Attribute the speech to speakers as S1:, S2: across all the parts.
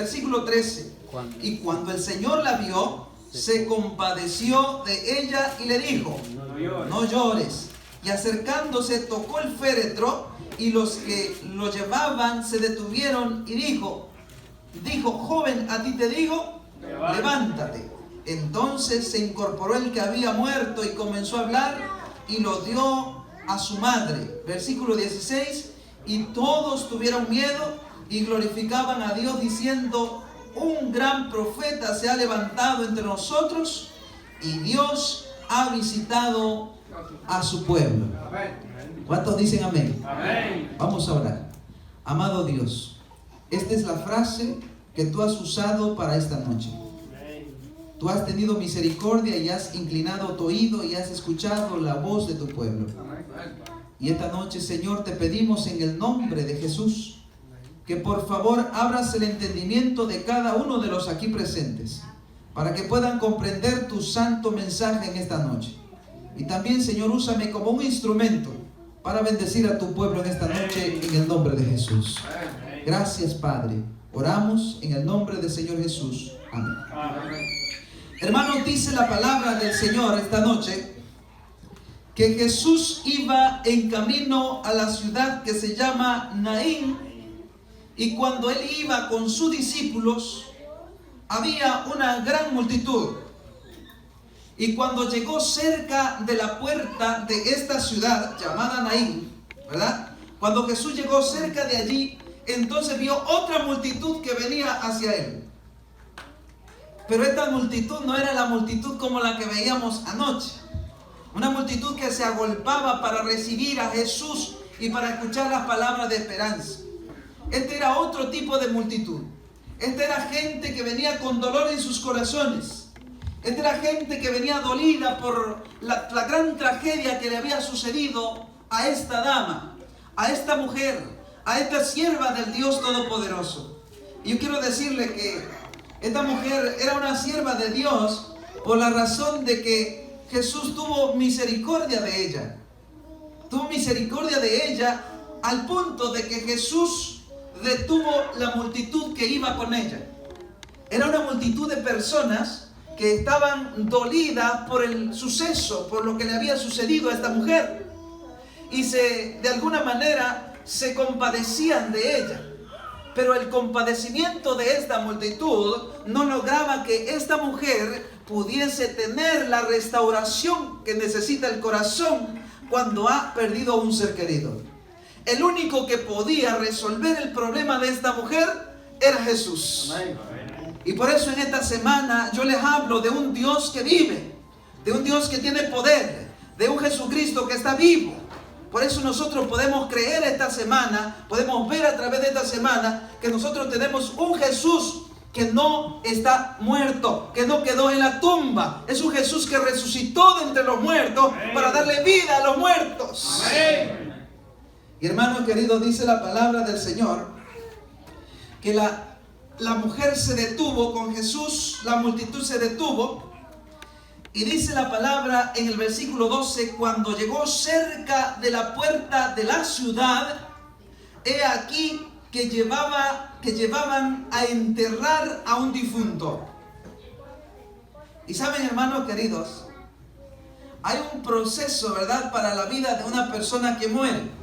S1: Versículo 13. Y cuando el Señor la vio, se compadeció de ella y le dijo: no llores. Y acercándose tocó el féretro, y los que lo llevaban se detuvieron y dijo: joven, a ti te digo, levántate. Entonces se incorporó el que había muerto y comenzó a hablar y lo dio a su madre. Versículo 16. Y todos tuvieron miedo y glorificaban a Dios diciendo: un gran profeta se ha levantado entre nosotros y Dios ha visitado a su pueblo. ¿Cuántos dicen amén? Amén. Vamos a orar. Amado Dios, esta es la frase que tú has usado para esta noche. Tú has tenido misericordia y has inclinado tu oído y has escuchado la voz de tu pueblo. Y esta noche, Señor, te pedimos en el nombre de Jesús que por favor abras el entendimiento de cada uno de los aquí presentes para que puedan comprender tu santo mensaje en esta noche. Y también, Señor, úsame como un instrumento para bendecir a tu pueblo en esta noche en el nombre de Jesús. Gracias, Padre. Oramos en el nombre del Señor Jesús. Amén. Hermanos, dice la palabra del Señor esta noche que Jesús iba en camino a la ciudad que se llama Naín. Y cuando él iba con sus discípulos, había una gran multitud. Y cuando llegó cerca de la puerta de esta ciudad llamada Naín, ¿verdad? Cuando Jesús llegó cerca de allí, entonces vio otra multitud que venía hacia él. Pero esta multitud no era la multitud como la que veíamos anoche. Una multitud que se agolpaba para recibir a Jesús y para escuchar las palabras de esperanza. Este era otro tipo de multitud. Esta era gente que venía con dolor en sus corazones. Esta era gente que venía dolida por la gran tragedia que le había sucedido a esta dama, a esta mujer, a esta sierva del Dios Todopoderoso. Y yo quiero decirle que esta mujer era una sierva de Dios por la razón de que Jesús tuvo misericordia de ella. Tuvo misericordia de ella al punto de que Jesús detuvo la multitud que iba con ella. Era una multitud de personas que estaban dolidas por el suceso, por lo que le había sucedido a esta mujer. Y de alguna manera se compadecían de ella. Pero el compadecimiento de esta multitud no lograba que esta mujer pudiese tener la restauración que necesita el corazón cuando ha perdido a un ser querido. El único que podía resolver el problema de esta mujer era Jesús. Y por eso en esta semana yo les hablo de un Dios que vive, de un Dios que tiene poder, de un Jesucristo que está vivo. Por eso nosotros podemos creer esta semana, podemos ver a través de esta semana que nosotros tenemos un Jesús que no está muerto, que no quedó en la tumba. Es un Jesús que resucitó de entre los muertos para darle vida a los muertos. Amén. Y hermano querido, dice la palabra del Señor que la mujer se detuvo con Jesús, la multitud se detuvo. Y dice la palabra en el versículo 12: cuando llegó cerca de la puerta de la ciudad, he aquí que llevaban a enterrar a un difunto. Y saben, hermanos queridos, hay un proceso, ¿verdad?, para la vida de una persona que muere.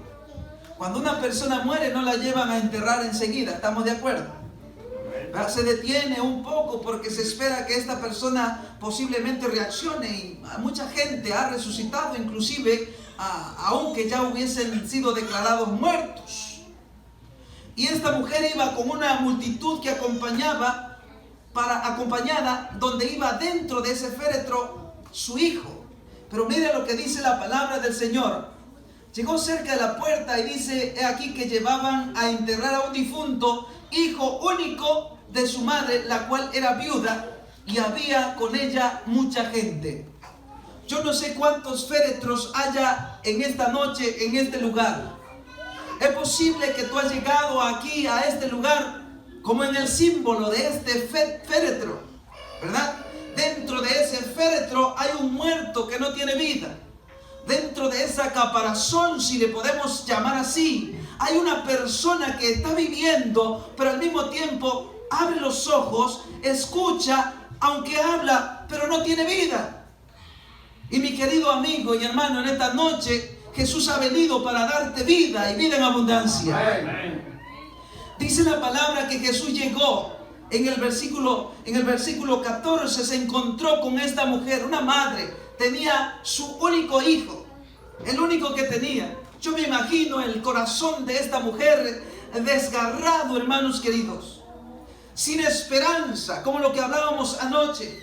S1: Cuando una persona muere no la llevan a enterrar enseguida, ¿estamos de acuerdo? Se detiene un poco porque se espera que esta persona posiblemente reaccione, y mucha gente ha resucitado inclusive aunque ya hubiesen sido declarados muertos. Y esta mujer iba con una multitud que acompañada, donde iba dentro de ese féretro su hijo. Pero mire lo que dice la palabra del Señor. Llegó cerca de la puerta y dice: he aquí que llevaban a enterrar a un difunto, hijo único de su madre, la cual era viuda, y había con ella mucha gente. Yo no sé cuántos féretros haya en esta noche, en este lugar. Es posible que tú has llegado aquí, a este lugar, como en el símbolo de este féretro, ¿verdad? Dentro de ese féretro hay un muerto que no tiene vida. Dentro de esa caparazón, si le podemos llamar así, hay una persona que está viviendo, pero al mismo tiempo abre los ojos, escucha, aunque habla, pero no tiene vida. Y mi querido amigo y hermano, en esta noche Jesús ha venido para darte vida y vida en abundancia. Amén. Dice la palabra que Jesús llegó en el versículo 14, se encontró con esta mujer, una madre, tenía su único hijo, el único que tenía. Yo me imagino el corazón de esta mujer desgarrado, hermanos queridos, sin esperanza, como lo que hablábamos anoche.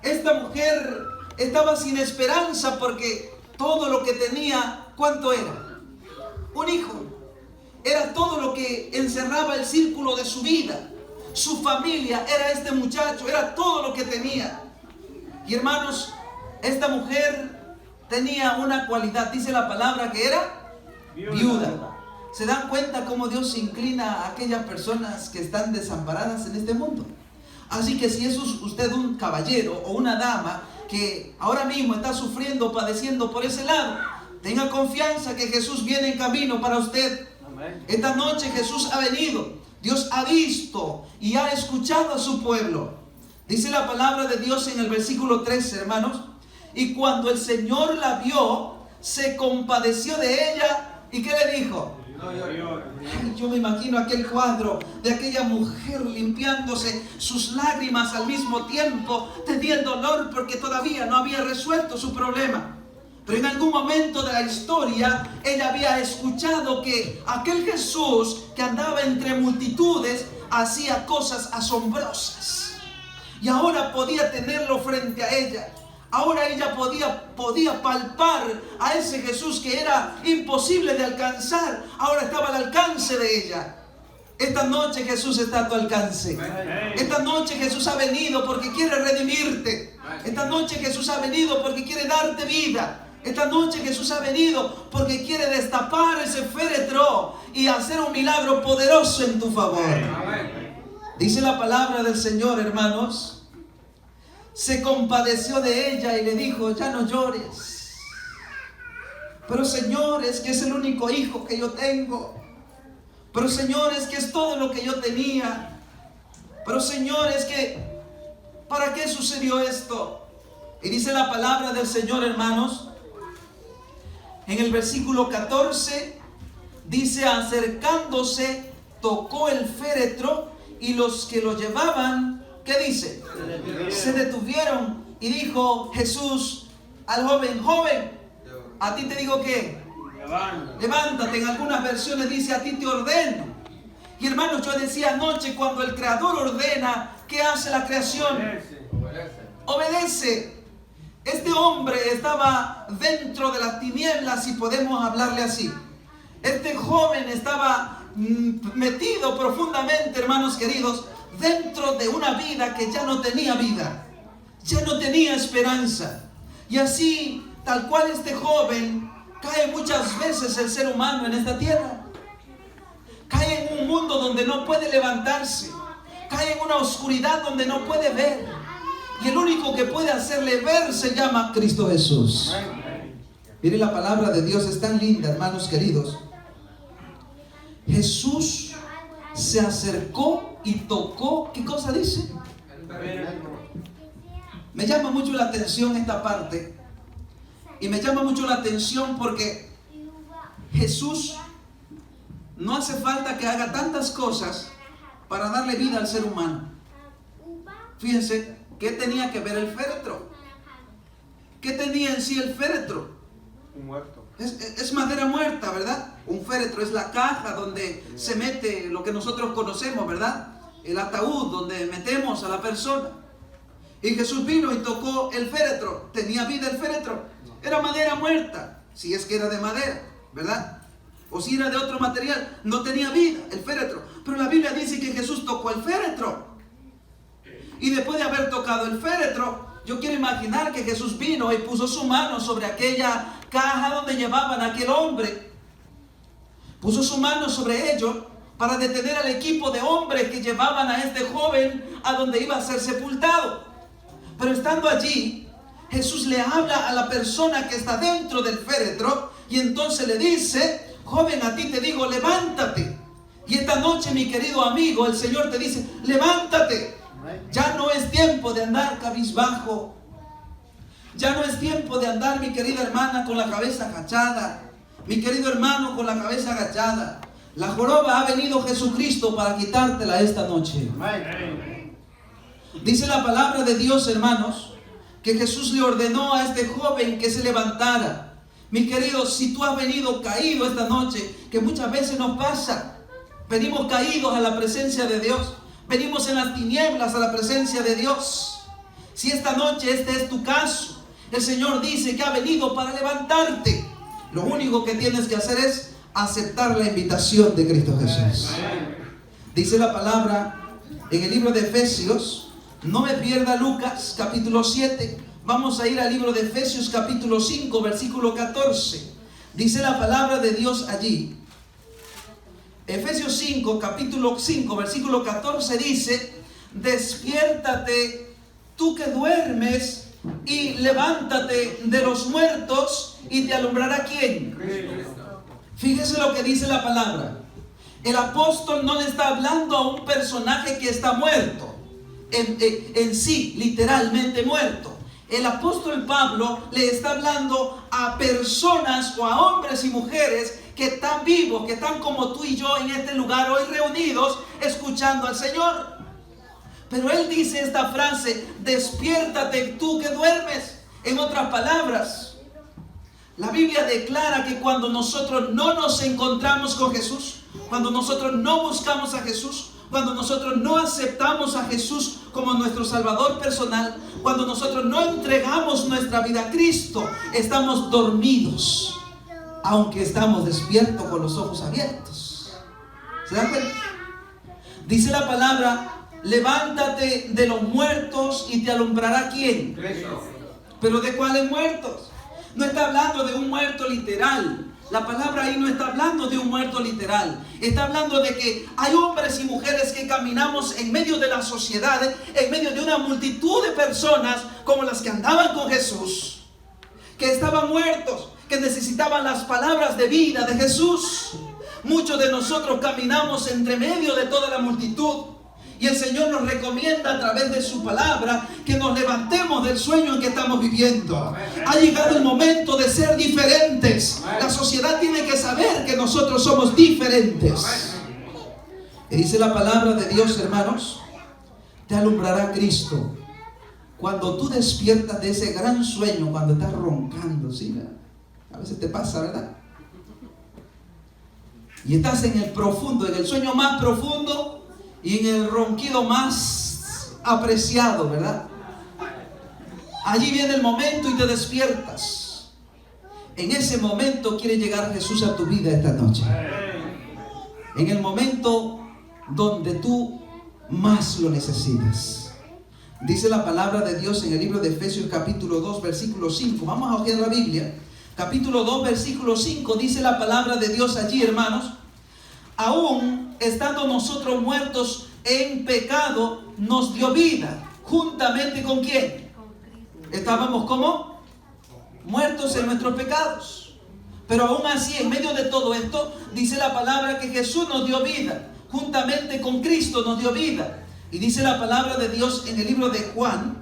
S1: Esta mujer estaba sin esperanza porque todo lo que tenía, ¿cuánto era? Un hijo. Era todo lo que encerraba el círculo de su vida. Su familia era este muchacho, era todo lo que tenía. Y hermanos, esta mujer tenía una cualidad, dice la palabra que era viuda. ¿Se dan cuenta cómo Dios se inclina a aquellas personas que están desamparadas en este mundo? Así que si es usted un caballero o una dama que ahora mismo está sufriendo o padeciendo por ese lado, tenga confianza que Jesús viene en camino para usted. Amén. Esta noche Jesús ha venido. Dios ha visto y ha escuchado a su pueblo. Dice la palabra de Dios en el versículo 13, hermanos. Y cuando el Señor la vio, se compadeció de ella. ¿Y qué le dijo? Ay, yo me imagino aquel cuadro de aquella mujer limpiándose sus lágrimas al mismo tiempo, tenía el dolor porque todavía no había resuelto su problema. Pero en algún momento de la historia, ella había escuchado que aquel Jesús que andaba entre multitudes hacía cosas asombrosas. Y ahora podía tenerlo frente a ella. Ahora ella podía palpar a ese Jesús que era imposible de alcanzar. Ahora estaba al alcance de ella. Esta noche Jesús está a tu alcance. Esta noche Jesús ha venido porque quiere redimirte. Esta noche Jesús ha venido porque quiere darte vida. Esta noche Jesús ha venido porque quiere destapar ese féretro y hacer un milagro poderoso en tu favor. Dice la palabra del Señor, hermanos. Se compadeció de ella y le dijo, ya no llores. Pero Señor, es que es el único hijo que yo tengo. Pero Señor, es que es todo lo que yo tenía. Pero Señor, es que ¿para qué sucedió esto? Y dice la palabra del Señor, hermanos, en el versículo 14, dice, acercándose, tocó el féretro y los que lo llevaban, ¿qué dice? Se detuvieron y dijo Jesús al joven, joven, a ti te digo que levántate. En algunas versiones dice, a ti te ordeno. Y hermanos, yo decía anoche, cuando el Creador ordena, ¿qué hace la creación? Obedece. Este hombre estaba dentro de las tinieblas, si podemos hablarle así. Este joven estaba metido profundamente, hermanos queridos, dentro de una vida que ya no tenía vida, ya no tenía esperanza. Y así, tal cual este joven, cae muchas veces el ser humano en esta tierra. Cae en un mundo donde no puede levantarse, cae en una oscuridad donde no puede ver. Y el único que puede hacerle ver se llama Cristo Jesús. Mire, la palabra de Dios es tan linda, hermanos queridos. Jesús se acercó y tocó, ¿qué cosa dice? Me llama mucho la atención esta parte. Y me llama mucho la atención porque Jesús no hace falta que haga tantas cosas para darle vida al ser humano. Fíjense, ¿qué tenía que ver el féretro? ¿Qué tenía en sí el féretro? Un muerto. Es madera muerta, ¿verdad? Un féretro es la caja donde se mete lo que nosotros conocemos, ¿verdad? El ataúd donde metemos a la persona. Y Jesús vino y tocó el féretro. ¿Tenía vida el féretro? Era madera muerta, si es que era de madera, ¿verdad? O si era de otro material, no tenía vida el féretro. Pero la Biblia dice que Jesús tocó el féretro. Y después de haber tocado el féretro, yo quiero imaginar que Jesús vino y puso su mano sobre aquella caja donde llevaban a aquel hombre. Puso su mano sobre ello para detener al equipo de hombres que llevaban a este joven a donde iba a ser sepultado. Pero estando allí, Jesús le habla a la persona que está dentro del féretro y entonces le dice, joven, a ti te digo, levántate. Y esta noche, mi querido amigo, el Señor te dice, levántate. Ya no es tiempo de andar cabizbajo. Ya no es tiempo de andar, mi querida hermana, con la cabeza agachada. Mi querido hermano, con la cabeza agachada. La joroba ha venido Jesucristo para quitártela esta noche. Dice la palabra de Dios, hermanos, que Jesús le ordenó a este joven que se levantara. Mi querido, si tú has venido caído esta noche, que muchas veces nos pasa, venimos caídos a la presencia de Dios, venimos en las tinieblas a la presencia de Dios. Si esta noche este es tu caso, el Señor dice que ha venido para levantarte. Lo único que tienes que hacer es aceptar la invitación de Cristo Jesús. Dice la palabra en el libro de Efesios, no me pierda Lucas capítulo 7, vamos a ir al libro de Efesios capítulo 5 versículo 14. Dice la palabra de Dios allí, Efesios 5 capítulo 5 versículo 14 dice, despiértate tú que duermes y levántate de los muertos y te alumbrará ¿quién? Fíjese lo que dice la palabra. El apóstol no le está hablando a un personaje que está muerto, en sí, literalmente muerto. El apóstol Pablo le está hablando a personas o a hombres y mujeres que están vivos, que están como tú y yo en este lugar hoy reunidos, escuchando al Señor. Pero él dice esta frase, despiértate tú que duermes. En otras palabras, la Biblia declara que cuando nosotros no nos encontramos con Jesús, cuando nosotros no buscamos a Jesús, cuando nosotros no aceptamos a Jesús como nuestro Salvador personal, cuando nosotros no entregamos nuestra vida a Cristo, estamos dormidos, aunque estamos despiertos con los ojos abiertos. ¿Se dan cuenta? Dice la palabra, levántate de los muertos y te alumbrará ¿quién? Cristo. ¿Pero de cuáles muertos? No está hablando de un muerto literal. La palabra ahí no está hablando de un muerto literal. Está hablando de que hay hombres y mujeres que caminamos en medio de la sociedad, en medio de una multitud de personas como las que andaban con Jesús, que estaban muertos, que necesitaban las palabras de vida de Jesús. Muchos de nosotros caminamos entre medio de toda la multitud. Y el Señor nos recomienda a través de su palabra que nos levantemos del sueño en que estamos viviendo. Ha llegado el momento de ser diferentes. La sociedad tiene que saber que nosotros somos diferentes. Y dice la palabra de Dios, hermanos, te alumbrará Cristo. Cuando tú despiertas de ese gran sueño, cuando estás roncando, ¿sí? A veces te pasa, ¿verdad? Y estás en el profundo, en el sueño más profundo, y en el ronquido más apreciado, ¿verdad? Allí viene el momento y te despiertas. En ese momento quiere llegar Jesús a tu vida esta noche. En el momento donde tú más lo necesitas. Dice la palabra de Dios en el libro de Efesios capítulo 2 versículo 5. Vamos a ojear la Biblia. Capítulo 2 versículo 5 dice la palabra de Dios allí, hermanos. Aún estando nosotros muertos en pecado, nos dio vida. ¿Juntamente con quién? Estábamos como muertos en nuestros pecados. Pero aún así, en medio de todo esto, dice la palabra que Jesús nos dio vida. Juntamente con Cristo nos dio vida. Y dice la palabra de Dios en el libro de Juan.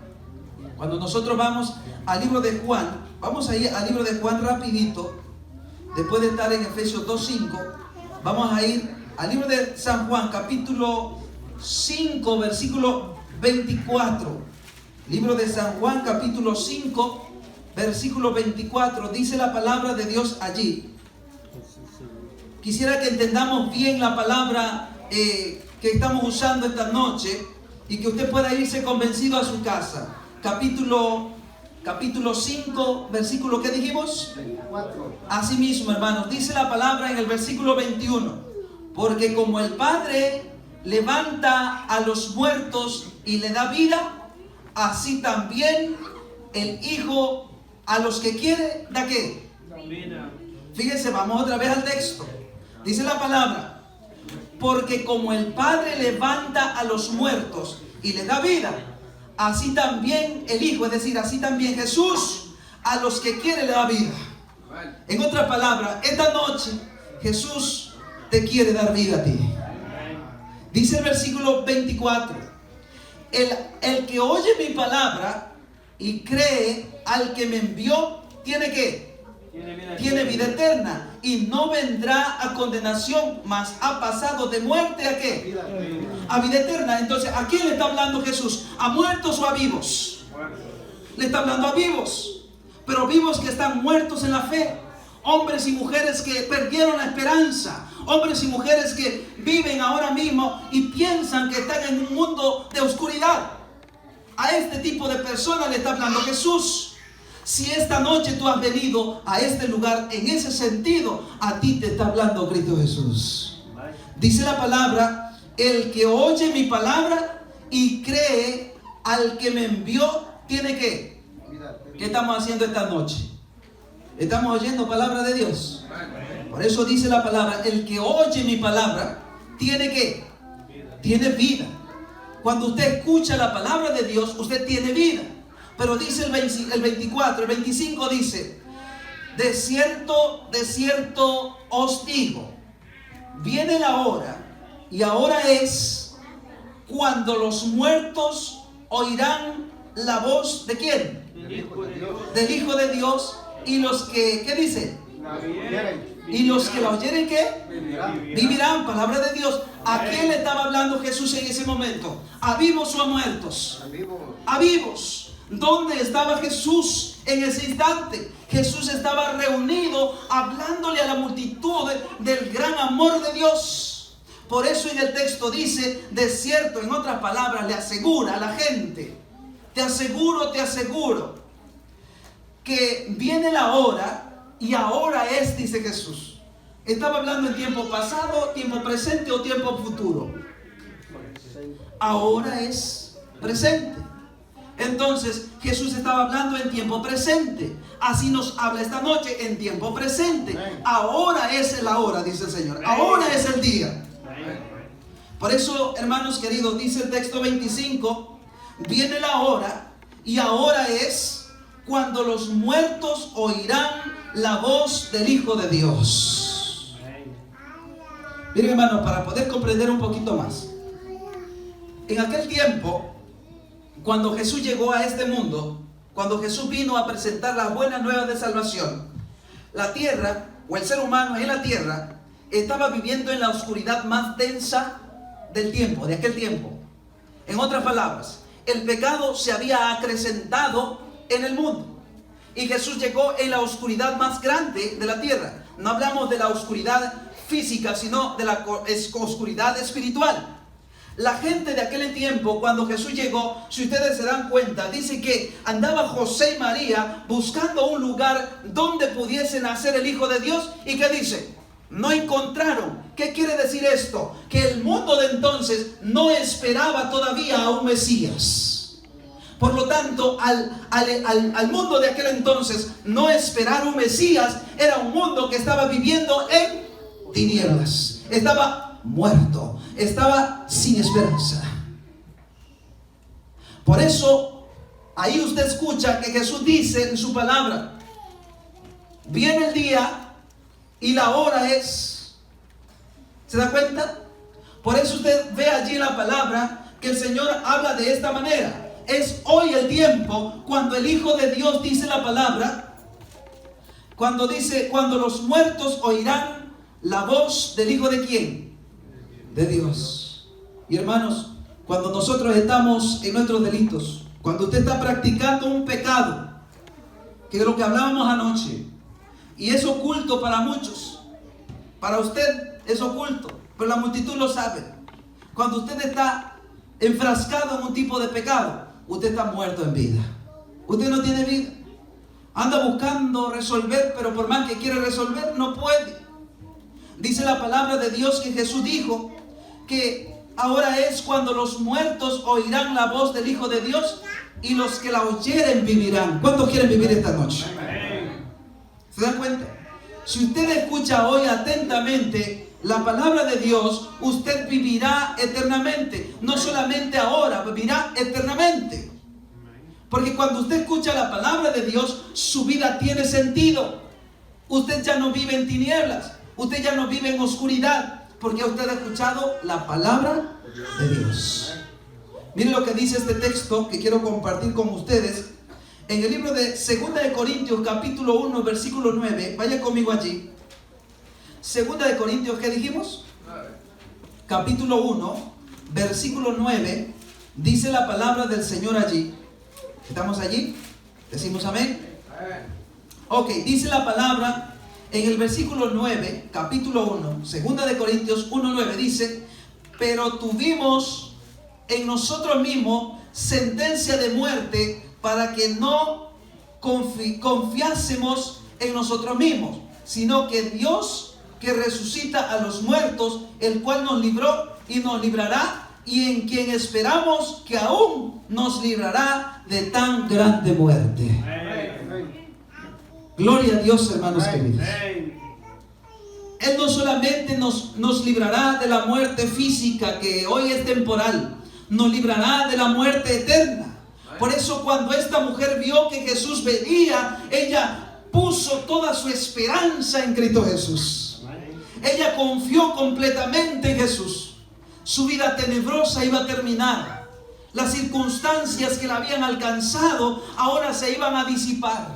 S1: Cuando nosotros vamos al libro de Juan, vamos a ir al libro de Juan rapidito. Después de estar en Efesios 2:5. Vamos a ir al libro de San Juan, capítulo 5, versículo 24. Libro de San Juan, capítulo 5, versículo 24. Dice la palabra de Dios allí. Quisiera que entendamos bien la palabra que estamos usando esta noche y que usted pueda irse convencido a su casa. Capítulo 5, versículo, ¿qué dijimos? 24. Así mismo, hermanos, dice la palabra en el versículo 21. Porque como el Padre levanta a los muertos y le da vida, así también el Hijo a los que quiere, ¿da qué? Vida. Fíjense, vamos otra vez al texto. Dice la palabra, porque como el Padre levanta a los muertos y le da vida, así también el Hijo, es decir, así también Jesús, a los que quiere le da vida. En otras palabras, esta noche Jesús te quiere dar vida a ti. Dice el versículo 24: el que oye mi palabra y cree al que me envió, ¿tiene qué? Tiene vida eterna, y no vendrá a condenación, mas ha pasado de muerte ¿a qué? A vida eterna. Entonces, ¿a quién le está hablando Jesús? ¿A muertos o a vivos? Le está hablando a vivos, pero vivos que están muertos en la fe. Hombres y mujeres que perdieron la esperanza. Hombres y mujeres que viven ahora mismo y piensan que están en un mundo de oscuridad. A este tipo de personas le está hablando Jesús. Si esta noche tú has venido a este lugar en ese sentido, a ti te está hablando Cristo Jesús. Dice la palabra: el que oye mi palabra y cree al que me envió, ¿tiene qué? ¿Qué estamos haciendo esta noche? ¿Estamos oyendo palabra de Dios? Por eso dice la palabra: el que oye mi palabra, ¿tiene qué? Tiene vida. Cuando usted escucha la palabra de Dios, usted tiene vida. Pero dice el 24, el 25 dice: de cierto os digo, viene la hora, y ahora es, cuando los muertos oirán la voz ¿de quién? Del Hijo de Dios. Y los que, ¿qué dice? Y los que la oyeren, ¿qué? Vivirán. Palabra de Dios. ¿A quién le estaba hablando Jesús en ese momento? ¿A vivos o a muertos? A vivos. ¿Dónde estaba Jesús en ese instante? Jesús estaba reunido hablándole a la multitud del gran amor de Dios. Por eso en el texto dice: de cierto, en otras palabras, le asegura a la gente: te aseguro, que viene la hora, y ahora es, dice Jesús. ¿Estaba hablando en tiempo pasado, tiempo presente o tiempo futuro? Ahora es presente. Entonces Jesús estaba hablando en tiempo presente. Así nos habla esta noche, en tiempo presente. Ahora es la hora, dice el Señor. Ahora es el día. Por eso, hermanos queridos, dice el texto 25: viene la hora, y ahora es cuando los muertos oirán la voz del Hijo de Dios. Miren, hermanos, para poder comprender un poquito más, en aquel tiempo, cuando Jesús llegó a este mundo, cuando Jesús vino a presentar las buenas nuevas de salvación, la tierra, o el ser humano en la tierra, estaba viviendo en la oscuridad más densa del tiempo, de aquel tiempo. En otras palabras, el pecado se había acrecentado en el mundo, y Jesús llegó en la oscuridad más grande de la tierra. No hablamos de la oscuridad física, sino de la oscuridad espiritual. La gente de aquel tiempo, cuando Jesús llegó, si ustedes se dan cuenta, dice que andaba José y María buscando un lugar donde pudiese nacer el Hijo de Dios. ¿Y qué dice? No encontraron. ¿Qué quiere decir esto? Que el mundo de entonces no esperaba todavía a un Mesías. Por lo tanto, al mundo de aquel entonces no esperar un Mesías era un mundo que estaba viviendo en tinieblas. Estaba muerto, estaba sin esperanza. Por eso, ahí usted escucha que Jesús dice en su palabra: viene el día y la hora es. ¿Se da cuenta? Por eso usted ve allí en la palabra que el Señor habla de esta manera: es hoy el tiempo cuando el Hijo de Dios, dice la palabra, cuando dice: cuando los muertos oirán la voz del Hijo de ¿quién? De Dios. Y hermanos, cuando nosotros estamos en nuestros delitos, cuando usted está practicando un pecado, que es lo que hablábamos anoche, y es oculto para muchos, para usted es oculto, pero la multitud lo sabe. Cuando usted está enfrascado en un tipo de pecado, usted está muerto en vida. Usted no tiene vida. Anda buscando resolver, pero por más que quiere resolver, no puede. Dice la palabra de Dios que Jesús dijo que ahora es cuando los muertos oirán la voz del Hijo de Dios, y los que la oyeren vivirán. ¿Cuántos quieren vivir esta noche? ¿Se dan cuenta? Si usted escucha hoy atentamente la palabra de Dios, usted vivirá eternamente. No solamente ahora, vivirá eternamente. Porque cuando usted escucha la palabra de Dios, su vida tiene sentido. Usted ya no vive en tinieblas, usted ya no vive en oscuridad, porque usted ha escuchado la palabra de Dios. Miren lo que dice este texto que quiero compartir con ustedes. En el libro de 2 de Corintios, capítulo 1, versículo 9. Vaya conmigo allí. 2 de Corintios, ¿qué dijimos? Capítulo 1, versículo 9. Dice la palabra del Señor allí. ¿Estamos allí? ¿Decimos amén? Ok, dice la palabra en el versículo 9, capítulo 1, 2 de Corintios 1, 9. Dice: pero tuvimos en nosotros mismos sentencia de muerte para que no confiásemos en nosotros mismos, sino que Dios, que resucita a los muertos, el cual nos libró y nos librará, y en quien esperamos que aún nos librará de tan grande muerte. Gloria a Dios, hermanos queridos. Él no solamente nos librará de la muerte física, que hoy es temporal, nos librará de la muerte eterna. Por eso cuando esta mujer vio que Jesús venía, ella puso toda su esperanza en Cristo Jesús. Ella confió completamente en Jesús. Su vida tenebrosa iba a terminar. Las circunstancias que la habían alcanzado ahora se iban a disipar.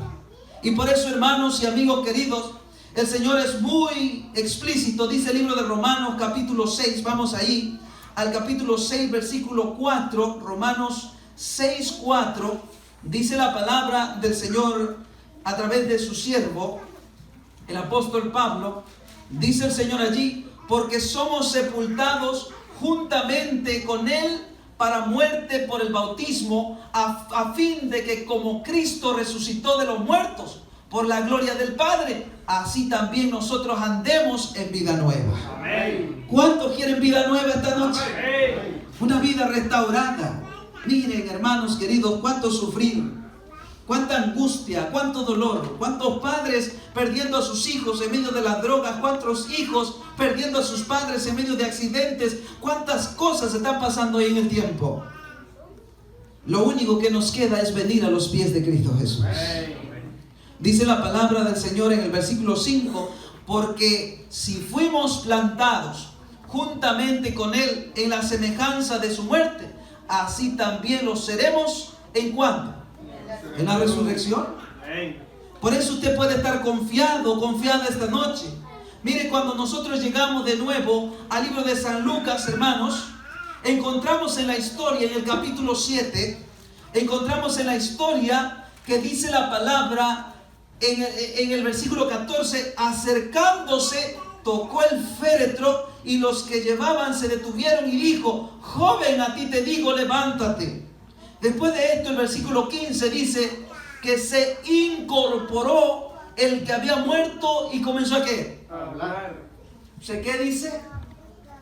S1: Y por eso, hermanos y amigos queridos, el Señor es muy explícito. Dice el libro de Romanos capítulo 6, vamos ahí al capítulo 6 versículo 4, Romanos 6, 4, dice la palabra del Señor a través de su siervo, el apóstol Pablo. Dice el Señor allí: porque somos sepultados juntamente con Él para muerte por el bautismo, a fin de que como Cristo resucitó de los muertos por la gloria del Padre, así también nosotros andemos en vida nueva. Amén. ¿Cuántos quieren vida nueva esta noche? Amén. Una vida restaurada. Miren, hermanos queridos, cuánto sufrir, cuánta angustia, cuánto dolor, cuántos padres perdiendo a sus hijos en medio de las drogas, cuántos hijos perdiendo a sus padres en medio de accidentes, cuántas cosas están pasando hoy en el tiempo. Lo único que nos queda es venir a los pies de Cristo Jesús. Dice la palabra del Señor en el versículo 5: porque si fuimos plantados juntamente con Él en la semejanza de su muerte, así también lo seremos. ¿En cuándo? En la resurrección. Por eso usted puede estar confiado, confiada esta noche. Mire, cuando nosotros llegamos de nuevo al libro de San Lucas, hermanos, encontramos en la historia, en el capítulo 7, encontramos en la historia que dice la palabra en el versículo 14: acercándose, tocó el féretro, y los que llevaban se detuvieron y dijo: joven, a ti te digo, levántate. Después de esto, el versículo 15 dice que se incorporó el que había muerto y comenzó a ¿qué? A hablar. ¿Qué dice?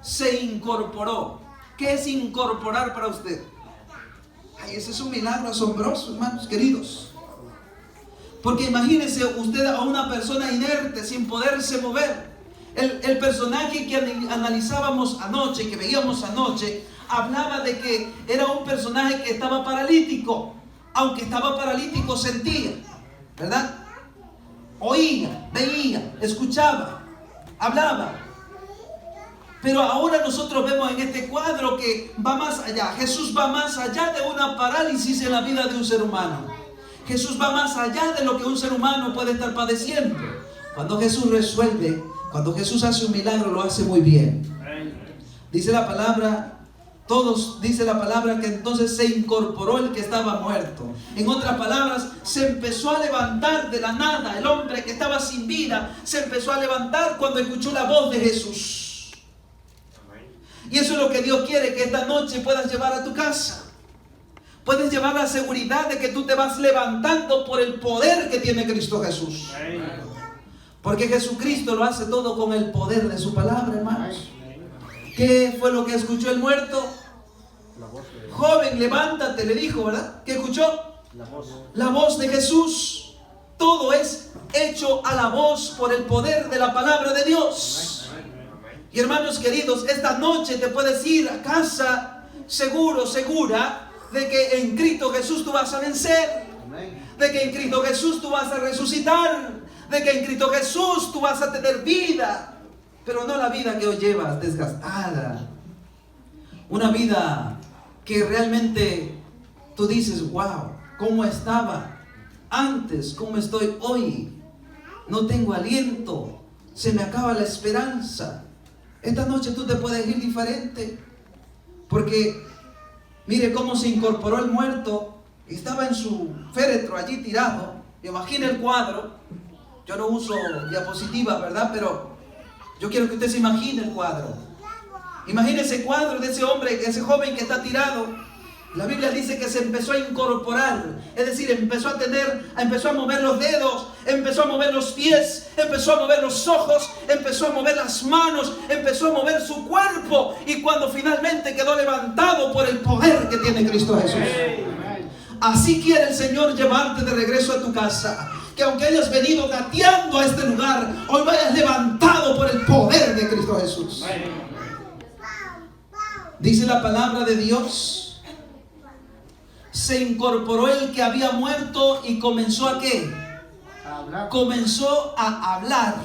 S1: Se incorporó. ¿Qué es incorporar para usted? Ay, ese es un milagro asombroso, hermanos queridos. Porque imagínese usted a una persona inerte, sin poderse mover. El personaje que analizábamos anoche, que veíamos anoche, hablaba de que era un personaje que estaba paralítico. Aunque estaba paralítico, sentía, ¿verdad? Oía, veía, escuchaba, hablaba. Pero ahora nosotros vemos en este cuadro que va más allá. Jesús va más allá de una parálisis en la vida de un ser humano. Jesús va más allá de lo que un ser humano puede estar padeciendo. Cuando Jesús resuelve, cuando Jesús hace un milagro, lo hace muy bien. Dice la palabra, dice la palabra que entonces se incorporó el que estaba muerto. En otras palabras, se empezó a levantar de la nada. El hombre que estaba sin vida se empezó a levantar cuando escuchó la voz de Jesús. Y eso es lo que Dios quiere, que esta noche puedas llevar a tu casa. Puedes llevar la seguridad de que tú te vas levantando por el poder que tiene Cristo Jesús. Porque Jesucristo lo hace todo con el poder de su palabra, hermanos. ¿Qué fue lo que escuchó el muerto? Joven, levántate, le dijo, ¿verdad? ¿Qué escuchó? La voz de Jesús. Todo es hecho a la voz por el poder de la palabra de Dios. Y hermanos queridos, esta noche te puedes ir a casa seguro, segura, de que en Cristo Jesús tú vas a vencer, de que en Cristo Jesús tú vas a resucitar, de que en Cristo Jesús tú vas a tener vida, pero no la vida que hoy llevas desgastada. Una vida que realmente tú dices, wow, ¿cómo estaba antes? ¿Cómo estoy hoy? No tengo aliento, se me acaba la esperanza. Esta noche tú te puedes ir diferente, porque mire cómo se incorporó el muerto. Estaba en su féretro allí tirado. Imagina el cuadro. Yo no uso diapositivas, ¿verdad? Pero yo quiero que usted se imagine el cuadro. Imagine ese cuadro de ese hombre, ese joven que está tirado. La Biblia dice que se empezó a incorporar, es decir, empezó a mover los dedos, empezó a mover los pies, empezó a mover los ojos, empezó a mover las manos, empezó a mover su cuerpo, y cuando finalmente quedó levantado por el poder que tiene Cristo Jesús. Así quiere el Señor llevarte de regreso a tu casa. Que aunque hayas venido gateando a este lugar, hoy vayas levantado por el poder de Cristo Jesús. Dice la palabra de Dios: se incorporó el que había muerto y comenzó a ¿qué? Comenzó a hablar.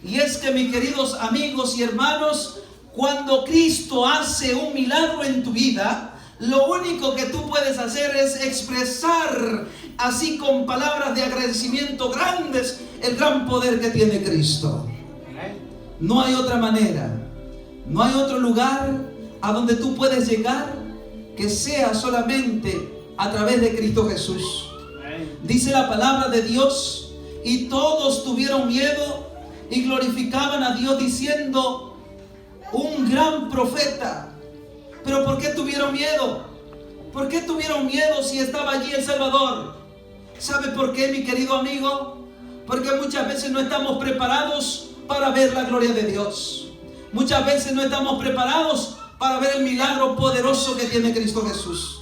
S1: Y es que, mis queridos amigos y hermanos, cuando Cristo hace un milagro en tu vida, lo único que tú puedes hacer es expresar, así con palabras de agradecimiento grandes, el gran poder que tiene Cristo. No hay otra manera, no hay otro lugar a donde tú puedes llegar que sea solamente a través de Cristo Jesús. Dice la palabra de Dios: y todos tuvieron miedo y glorificaban a Dios diciendo: un gran profeta. ¿Pero por qué tuvieron miedo? ¿Por qué tuvieron miedo si estaba allí el Salvador? ¿Sabe por qué, mi querido amigo? Porque muchas veces no estamos preparados para ver la gloria de Dios. Muchas veces no estamos preparados para ver el milagro poderoso que tiene Cristo Jesús.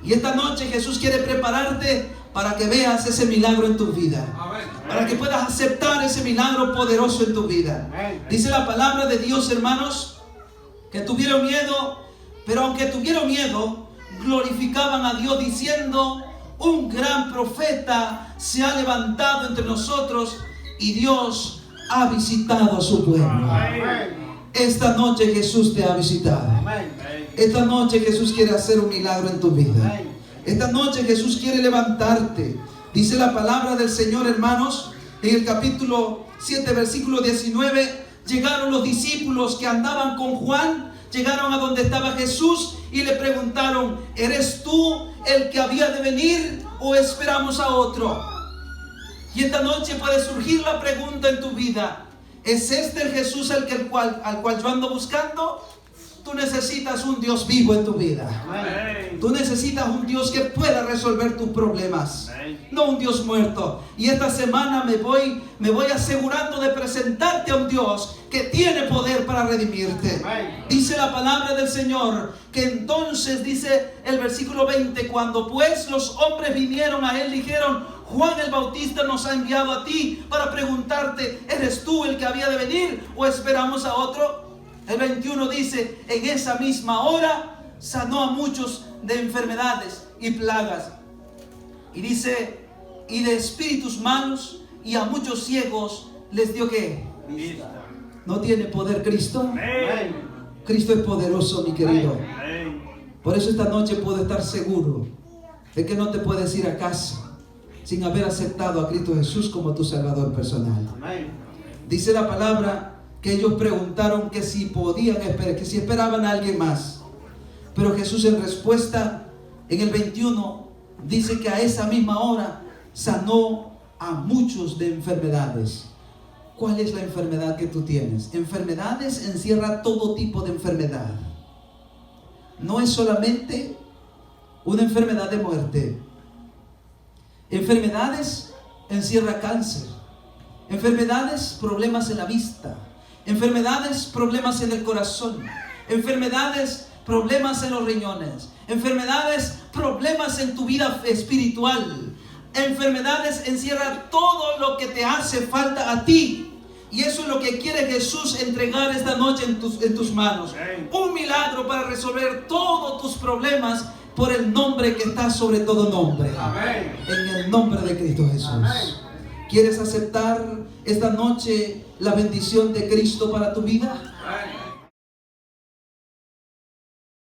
S1: Y esta noche Jesús quiere prepararte para que veas ese milagro en tu vida. Para que puedas aceptar ese milagro poderoso en tu vida. Dice la palabra de Dios, hermanos, que tuvieron miedo, pero aunque tuvieron miedo, glorificaban a Dios diciendo: un gran profeta se ha levantado entre nosotros y Dios ha visitado a su pueblo. Esta noche Jesús te ha visitado. Esta noche Jesús quiere hacer un milagro en tu vida. Esta noche Jesús quiere levantarte. Dice la palabra del Señor, hermanos, en el capítulo 7, versículo 19: llegaron los discípulos que andaban con Juan, llegaron a donde estaba Jesús y le preguntaron: ¿eres tú el que había de venir o esperamos a otro? Y esta noche puede surgir la pregunta en tu vida: ¿es este el Jesús al cual yo ando buscando? Tú necesitas un Dios vivo en tu vida. Tú necesitas un Dios que pueda resolver tus problemas, no un Dios muerto. Y esta semana me voy asegurando de presentarte a un Dios que tiene poder para redimirte. Dice la palabra del Señor que entonces, dice el versículo 20, cuando pues los hombres vinieron a él, dijeron: Juan el Bautista nos ha enviado a ti para preguntarte: ¿eres tú el que había de venir o esperamos a otro? El 21 dice: en esa misma hora sanó a muchos de enfermedades y plagas. Y dice: y de espíritus malos, y a muchos ciegos les dio ¿qué? Vista. ¿No tiene poder Cristo? Amén. Cristo es poderoso, mi querido. Amén. Por eso esta noche puedo estar seguro de que no te puedes ir a casa sin haber aceptado a Cristo Jesús como tu Salvador personal. Amén. Dice la palabra que ellos preguntaron que si podían esperar, que si esperaban a alguien más. Pero Jesús, en respuesta, en el 21, dice que a esa misma hora sanó a muchos de enfermedades. ¿Cuál es la enfermedad que tú tienes? Enfermedades encierra todo tipo de enfermedad. No es solamente una enfermedad de muerte. Enfermedades encierra cáncer. Enfermedades, problemas en la vista. Enfermedades, problemas en el corazón. Enfermedades, problemas en los riñones. Enfermedades, problemas en tu vida espiritual. Enfermedades encierra todo lo que te hace falta a ti. Y eso es lo que quiere Jesús entregar esta noche en tus manos. Un milagro para resolver todos tus problemas por el nombre que está sobre todo nombre. Amén. En el nombre de Cristo Jesús. Amén. ¿Quieres aceptar esta noche la bendición de Cristo para tu vida?